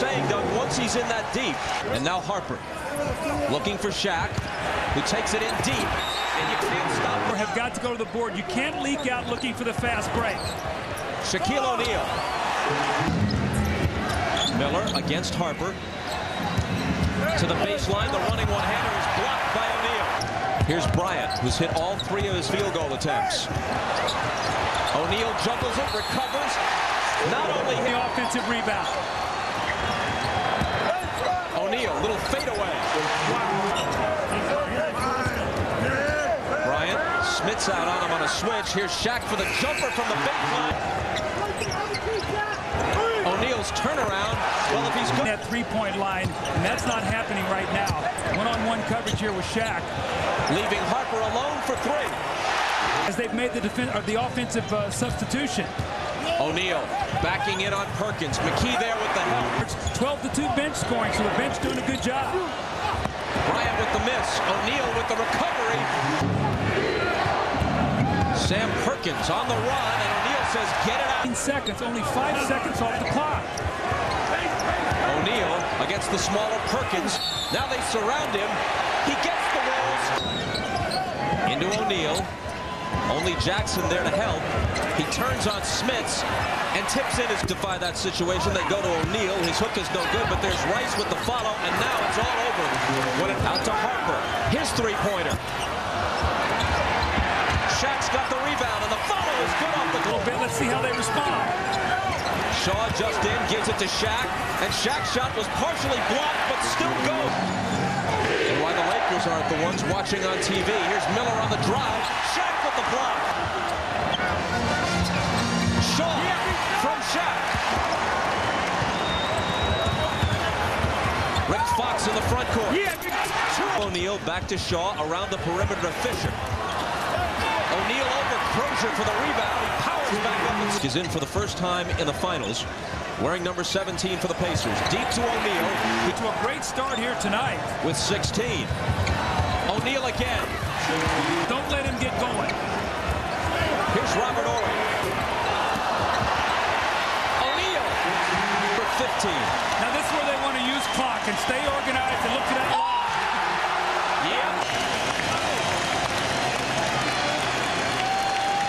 saying, Doug, once he's in that deep. And now Harper looking for Shaq, who takes it in deep. And you can't stop him. Have got to go to the board. You can't leak out looking for the fast break. Shaquille O'Neal. Miller against Harper. To the baseline, the running one-hander is blocked by O'Neal. Here's Bryant, who's hit all 3 of his field goal attempts. O'Neal juggles it, recovers. Not only the offensive rebound. O'Neal, little fadeaway. Bryant, Smith's out on him on a switch. Here's Shaq for the jumper from the baseline. O'Neal's turnaround. Well, if he's good. That three-point line, and that's not happening right now. One-on-one coverage here with Shaq. Leaving Harper alone for 3. As they've made the offensive substitution. O'Neal backing in on Perkins. McKee there with the help. It's 12-2 bench scoring, so the bench doing a good job. Bryant with the miss. O'Neal with the recovery. Sam Perkins on the run, and O'Neal says, get it out. 15 seconds, only 5 seconds off the clock. O'Neal against the smaller Perkins. Now they surround him. He gets the rolls. Into O'Neal. Only Jackson there to help. He turns on Smits and tips in to defy that situation. They go to O'Neal. His hook is no good, but there's Rice with the follow, and now it's all over. Out to Harper. His three-pointer. Shaq's got the rebound, and the follow is good off the goal. Let's see how they respond. Shaw just in, gives it to Shaq, and Shaq's shot was partially blocked, but still goes. And why the Lakers aren't the ones watching on TV. Here's Miller on the drive. Shaq with the block. Shaw from Shaq. Rick Fox in the front court. O'Neal back to Shaw around the perimeter to Fisher. O'Neal over Crozier for the rebound. He powers back up and is in for the first time in the finals, wearing number 17 for the Pacers. Deep to O'Neal. To a great start here tonight. With 16. O'Neal again. Don't let him get going. Here's Robert Ory. O'Neal for 15. Now this is where they want to use clock and stay organized and look to that line.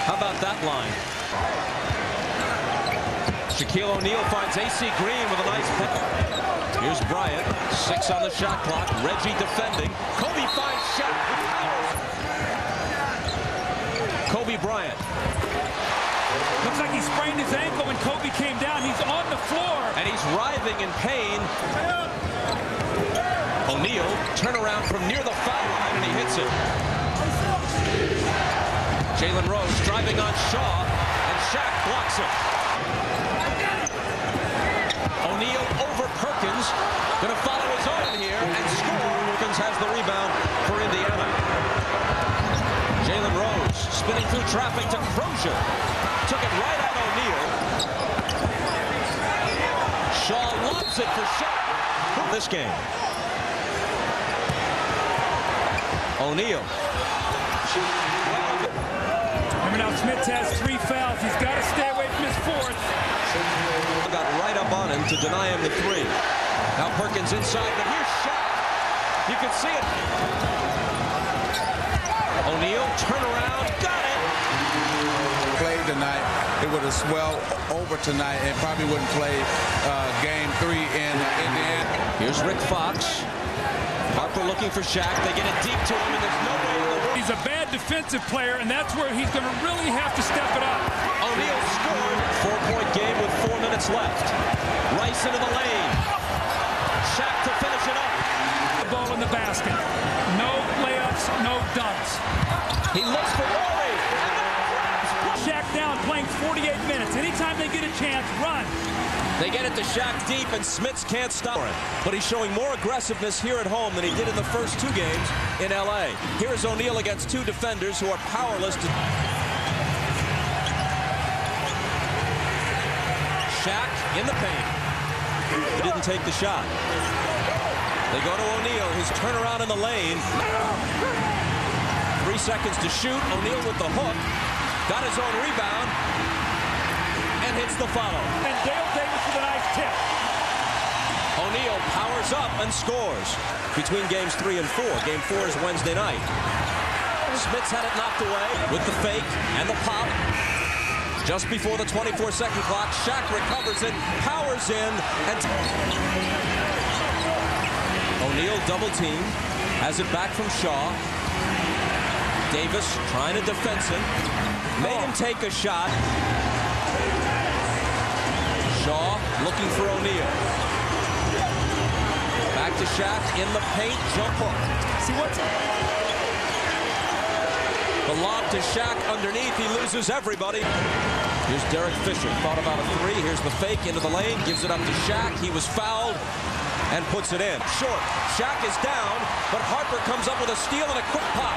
How about that line? Shaquille O'Neal finds AC Green with a nice pick. Here's Bryant, 6 on the shot clock. Reggie defending. Kobe finds Shaq. Kobe Bryant. Looks like he sprained his ankle when Kobe came down. He's on the floor. And he's writhing in pain. O'Neal, turnaround from near the foul line, and he hits it. Jalen Rose driving on Shaw, and Shaq blocks it. O'Neal over Perkins, gonna follow his own here and score. Perkins has the rebound for Indiana. Jalen Rose spinning through traffic to Crozier. Took it right at O'Neal. Shaw lobs it for Shaq. This game. O'Neal. Remember now, Smith has 3 fouls. He's got to stay away from his 4th. Got right up on him to deny him the 3. Now Perkins inside, but here's Shaq. You can see it. O'Neal, turn around, got it. Played tonight, it would have swelled over tonight and probably wouldn't play game 3 in Indiana. Here's Rick Fox. Harper looking for Shaq. They get it deep to him, and there's no way in the world. He's a bad defensive player, and that's where he's going to really have to step it up. O'Neal scored. 4-point game with 4 minutes left. Rice into the lane. Shaq to finish it up. The ball in the basket. No layups, no dunks. He looks for Ory. Shaq down, playing 48 minutes. Anytime they get a chance, run. They get it to Shaq deep, and Smits can't stop him. But he's showing more aggressiveness here at home than he did in the first 2 games in L.A. Here's O'Neal against 2 defenders who are powerless to... Shaq in the paint. He didn't take the shot. They go to O'Neal, his turnaround in the lane. 3 seconds to shoot. O'Neal with the hook. Got his own rebound. And hits the follow. And Dale Davis with a nice tip. powers up and scores. Between games 3 and 4. Game 4 is Wednesday night. Smits had it knocked away with the fake and the pop. Just before the 24-second clock, Shaq recovers it, powers in, and O'Neal double team, has it back from Shaw. Davis trying to defense him, made him take a shot. Shaw looking for O'Neal. Back to Shaq in the paint, jump hook. See what's the lob to Shaq underneath, he loses everybody. Here's Derek Fisher, thought about a three. Here's the fake into the lane, gives it up to Shaq. He was fouled and puts it in. Short, Shaq is down, but Harper comes up with a steal and a quick pop.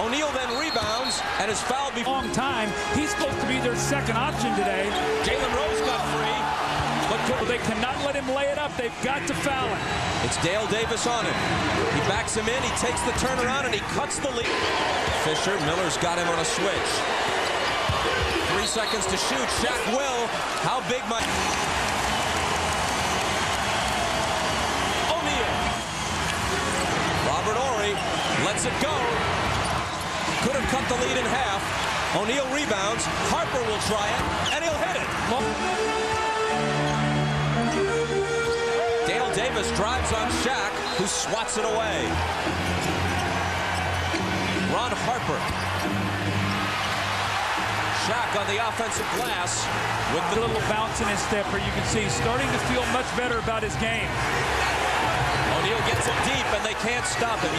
O'Neal then rebounds and is fouled before. long time. He's supposed to be their second option today. Jalen Rose got free, but They cannot let him lay it up. They've got to foul him. it's Dale Davis on him. He backs him in, he takes the turnaround, and he cuts the lead. Fisher, Miller's got him on a switch. 3 seconds to shoot. Shaq will. How big might... O'Neal. Robert Horry lets it go. Could have cut the lead in half. O'Neal rebounds. Harper will try it, and he'll hit it. Dale Davis drives on Shaq, who swats it away. Ron Harper. Shaq on the offensive glass with The little bounce in his step here, you can see he's starting to feel much better about his game. O'Neal gets it deep, and they can't stop him.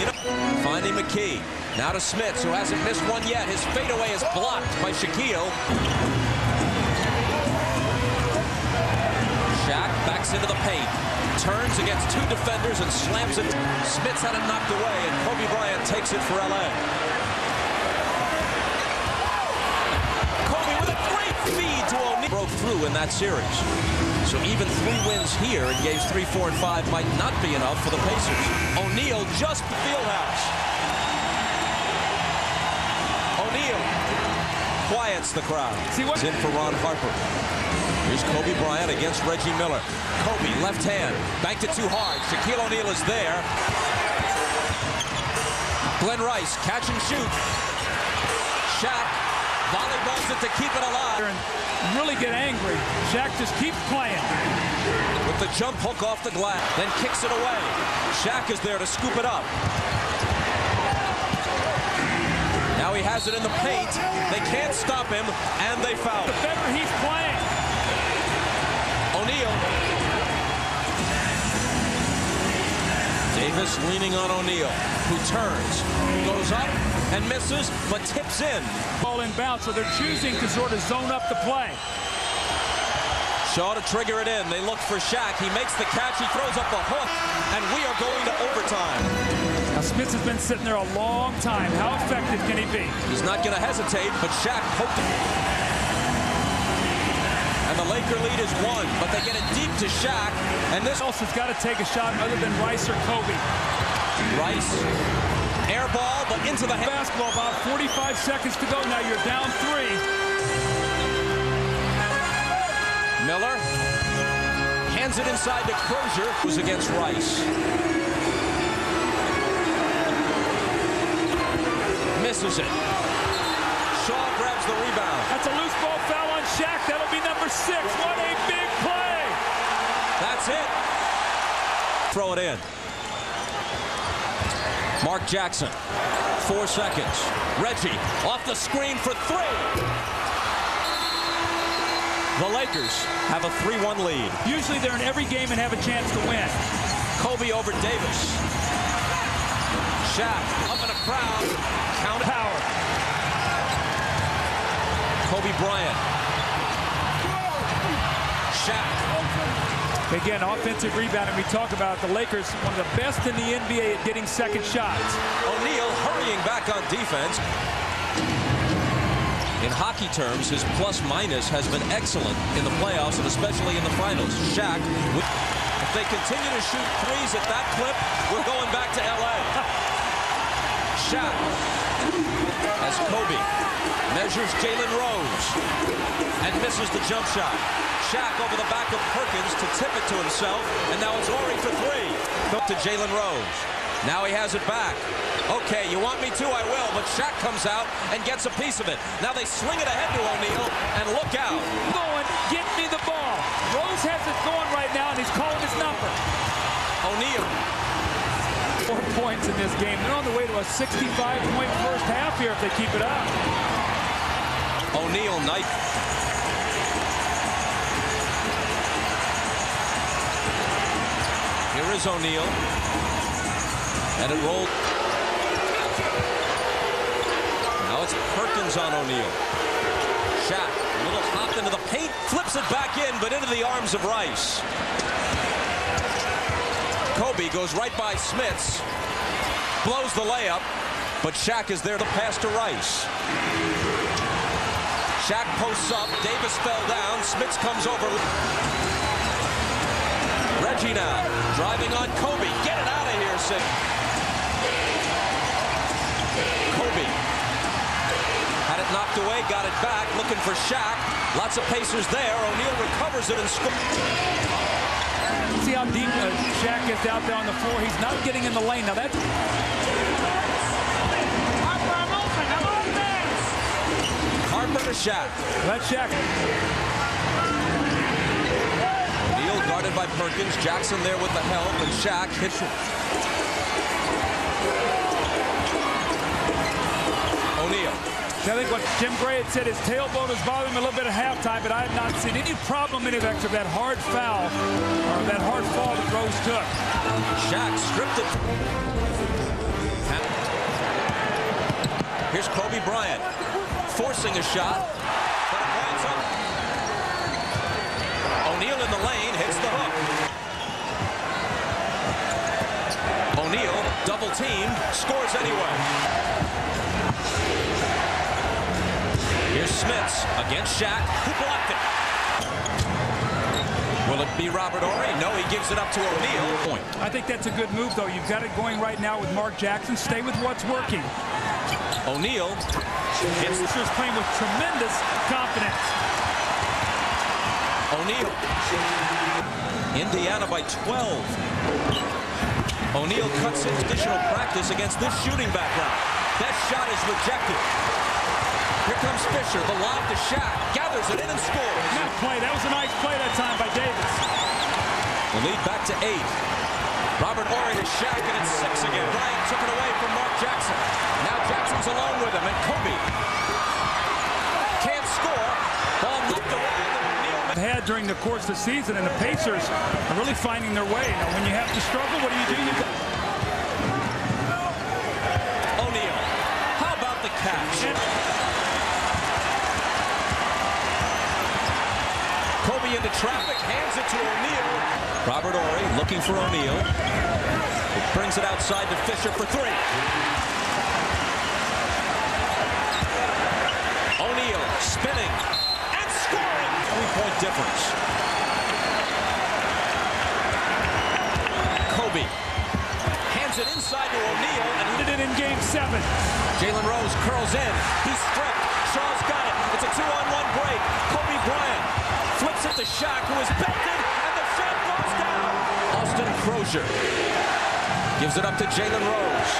Finding McKee. Now to Smits, who hasn't missed one yet. His fadeaway is blocked by Shaquille. Shaq backs into the paint. Turns against two defenders and slams it. Smits had it knocked away, and Kobe Bryant takes it for LA. Kobe with a great feed to O'Neal. Broke through in that series. So even 3 wins here in games 3, 4, and 5 might not be enough for the Pacers. O'Neal just Fieldhouse. O'Neal quiets the crowd. See what's in for Ron Harper. Here's Kobe Bryant against Reggie Miller. Kobe, left hand, banked it too hard. Shaquille O'Neal is there. Glenn Rice, catch and shoot. Shaq volleyballs it to keep it alive. And really get angry. Shaq just keeps playing. With the jump hook off the glass, then kicks it away. Shaq is there to scoop it up. Now he has it in the paint. They can't stop him, and they foul. The better he's playing. O'Neal. Davis leaning on O'Neal, who turns, goes up and misses, but tips in. Ball inbounds, so they're choosing to sort of zone up the play. Shaw to trigger it in. They look for Shaq. He makes the catch. He throws up a hook, and we are going to overtime. Now, Smits has been sitting there a long time. How effective can he be? He's not going to hesitate, but Shaq poked him. And the Laker lead is 1, but they get it deep to Shaq, and this Else has got to take a shot other than Rice or Kobe. Rice, air ball, but into the Basketball, about 45 seconds to go. Now you're down 3. Miller hands it inside to Crozier, who's against Rice. Misses it. Shaw grabs the rebound. That's a loose ball foul on Shaq. That'll be number 6. What a big play. That's it. Throw it in. Mark Jackson. 4 seconds. Reggie off the screen for 3. The Lakers have a 3-1 lead. Usually they're in every game and have a chance to win. Kobe over Davis. Shaq up in a crowd. Count Power. Kobe Bryant. Shaq. Again, offensive rebounding. We talk about the Lakers, one of the best in the NBA at getting second shots. O'Neal hurrying back on defense. In hockey terms, his plus-minus has been excellent in the playoffs and especially in the finals. Shaq, if they continue to shoot threes at that clip, we're going back to LA. Shaq As Kobe measures Jalen Rose and misses the jump shot. Shaq over the back of Perkins to tip it to himself, and now it's Horry for three. Up to Jalen Rose. Now he has it back. Okay, you want me to, I will, but Shaq comes out and gets a piece of it. Now they sling it ahead to O'Neal, and look out. Going, get me the ball. Rose has it going right now, and he's calling his number. O'Neal. 4 points in this game. They're on the way to a 65-point first half here if they keep it up. O'Neal, nice. Here is O'Neal. And it rolled. Now it's Perkins on O'Neal. Shaq, a little hop into the paint, flips it back in, but into the arms of Rice. Kobe goes right by Smits, blows the layup, but Shaq is there to pass to Rice. Shaq posts up, Davis fell down, Smits comes over. Reggie now, driving on Kobe. Get it out of here, Sid. Kobe had it knocked away, got it back, looking for Shaq. Lots of Pacers there. O'Neal recovers it and scores. See how deep Shaq gets out there on the floor. He's not getting in the lane. Now that's... Harper to Shaq. That's Shaq. O'Neal guarded by Perkins. Jackson there with the help, and Shaq hits it. O'Neal. I think what Jim Gray had said, his tailbone was bothering him a little bit at halftime, but I have not seen any problem in it except that hard foul or that hard fall that Rose took. Shaq stripped it. Here's Kobe Bryant forcing a shot, but it winds up. O'Neal in the lane, hits the hook. O'Neal, double teamed, scores anyway. Here's Smits against Shaq, who blocked it. Will it be Robert Horry? No, he gives it up to O'Neal. Point. I think that's a good move, though. You've got it going right now with Mark Jackson. Stay with what's working. O'Neal. Pacers playing with tremendous confidence. O'Neal. Indiana by 12. O'Neal cuts in additional practice against this shooting background. That shot is rejected. Here comes Fisher, the lob to Shaq, gathers it in and scores. That play, that was a nice play that time by Davis. The lead back to 8. Robert Horry to Shaq, and it's 6 again. Bryant took it away from Mark Jackson. Now Jackson's alone with him, and Kobe can't score. Ball knocked away. Had during the course of the season, and the Pacers are really finding their way. Now, when you have to struggle, what do you do? O'Neal, how about the catch? Kobe into traffic, hands it to O'Neal. Robert Horry looking for O'Neal. Brings it outside to Fisher for 3. O'Neal spinning and scoring. 3-point difference. Kobe hands it inside to O'Neal, and he did it in Game 7. Jalen Rose curls in. He's stripped. Shaw's got it. It's a 2-on-1 break. Kobe Bryant flips it to Shaq, who is belted, and the shot goes down. Austin Crozier gives it up to Jalen Rose.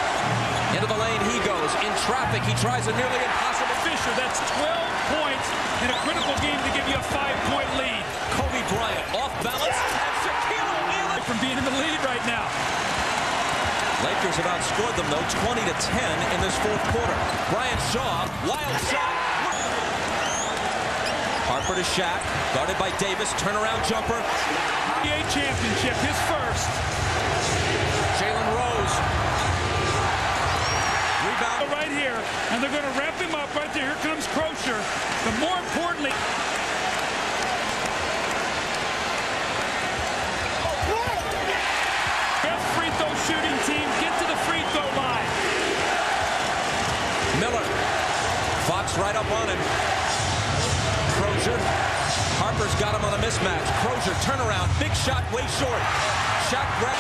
Into the lane he goes. In traffic, he tries a nearly impossible. Fisher, that's 12 points in a critical game to give you a 5-point lead. Kobe Bryant off balance, and Shaquille O'Neal from being in the lead right now. Lakers have outscored them, though, 20-10 in this fourth quarter. Bryant Shaw, wild shot. Harper to Shaq, guarded by Davis, turnaround jumper. NBA championship, his first. Jalen Rose. Rebound. Right here, and they're going to wrap him up right there. Here comes Crozier. But more importantly, best free throw shooting team get to the free throw line. Miller. Fox right up on him. Crozier. Harper's got him on a mismatch. Crozier turnaround, big shot, way short. Shaq grab.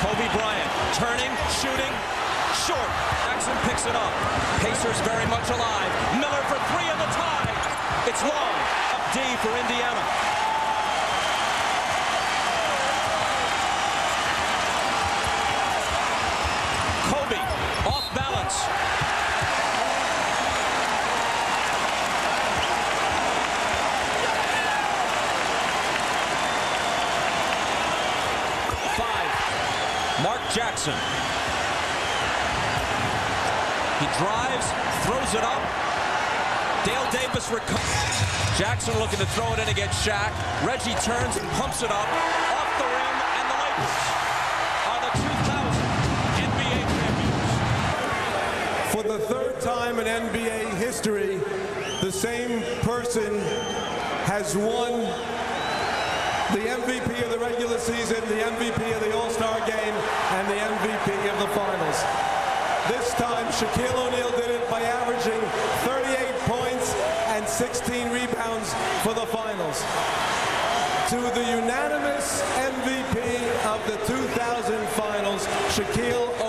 Kobe Bryant turning, shooting. short. Jackson picks it up. Pacers very much alive. Miller for three in the tie. It's long. Up D for Indiana. Kobe off balance. Mark Jackson. He drives, throws it up. Dale Davis recovers. Jackson looking to throw it in against Shaq. Reggie turns and pumps it up. Off the rim, and the Lakers are the 2000 NBA champions. For the third time in NBA history, the same person has won the MVP of the regular season, the MVP of the All-Star game, and the MVP of the finals. This time, Shaquille O'Neal did it by averaging 38 points and 16 rebounds for the finals. To the unanimous MVP of the 2000 finals, Shaquille